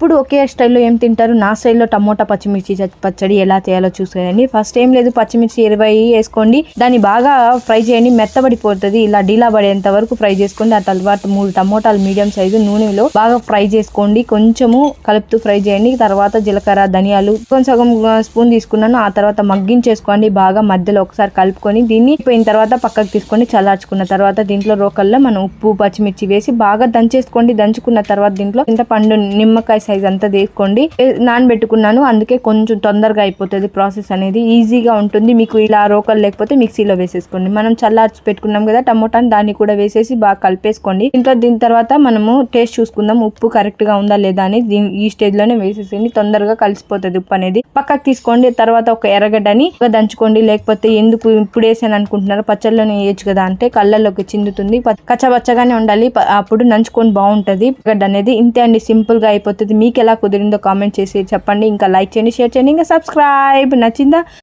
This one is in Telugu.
ఎప్పుడు ఒకే స్టైల్లో ఏం తింటారు, నా స్టైల్లో టమోటా పచ్చిమిర్చి పచ్చడి ఎలా చేయాలో చూసేయండి. ఫస్ట్ ఏం లేదు, పచ్చిమిర్చి 20 వేసుకోండి, దాన్ని బాగా ఫ్రై చేయండి, మెత్తబడిపోతుంది, ఇలా డీలా పడేంత వరకు ఫ్రై చేసుకోండి. ఆ తర్వాత 3 టమోటాలు మీడియం సైజు నూనెలో బాగా ఫ్రై చేసుకోండి, కొంచెము కలుపుతూ ఫ్రై చేయండి. తర్వాత జీలకర్ర ధనియాలు సగం స్పూన్ తీసుకున్నాను. ఆ తర్వాత మగ్గించేసుకోండి బాగా, మధ్యలో ఒకసారి కలుపుకొని దీన్ని పోయిన తర్వాత పక్కకు తీసుకొని చల్లార్చుకున్న తర్వాత దీంట్లో రోకల్లో మనం ఉప్పు పచ్చిమిర్చి వేసి బాగా దంచేసుకోండి. దంచుకున్న తర్వాత దీంట్లో చింతపండు నిమ్మకాయ సైజ్ అంతా తీసుకోండి, నానబెట్టుకున్నాను, అందుకే కొంచెం తొందరగా అయిపోతుంది ప్రాసెస్ అనేది, ఈజీగా ఉంటుంది. మీకు ఇలా రోకల్ లేకపోతే మిక్సీలో వేసేసుకోండి. మనం చల్లార్చి పెట్టుకున్నాం కదా టమోటాని, దాన్ని కూడా వేసేసి బాగా కలిపేసుకోండి. దీని తర్వాత మనము టేస్ట్ చూసుకుందాం, ఉప్పు కరెక్ట్ గా ఉందా లేదా అని. ఈ స్టేజ్ లోనే వేసేసింది, తొందరగా కలిసిపోతుంది ఉప్పు అనేది. పక్కకు తీసుకోండి. తర్వాత ఒక ఎర్రగడ్డని దంచుకోండి, లేకపోతే ఎందుకు ఇప్పుడు వేసాను అనుకుంటున్నారు, పచ్చళ్ళలోనే వేయచ్చు కదా అంటే కళ్ళల్లోకి చిందుతుంది, కచ్చబచ్చగానే ఉండాలి, అప్పుడు నంచుకొని బాగుంటది గడ్డ అనేది. ఇంతే అండి, సింపుల్ గా అయిపోతుంది. మీకు ఎలా కుదిరిందో కామెంట్ చేసి చెప్పండి. ఇంకా లైక్ చేయండి, షేర్ చేయండి, ఇంకా సబ్స్క్రైబ్. నచ్చిందా?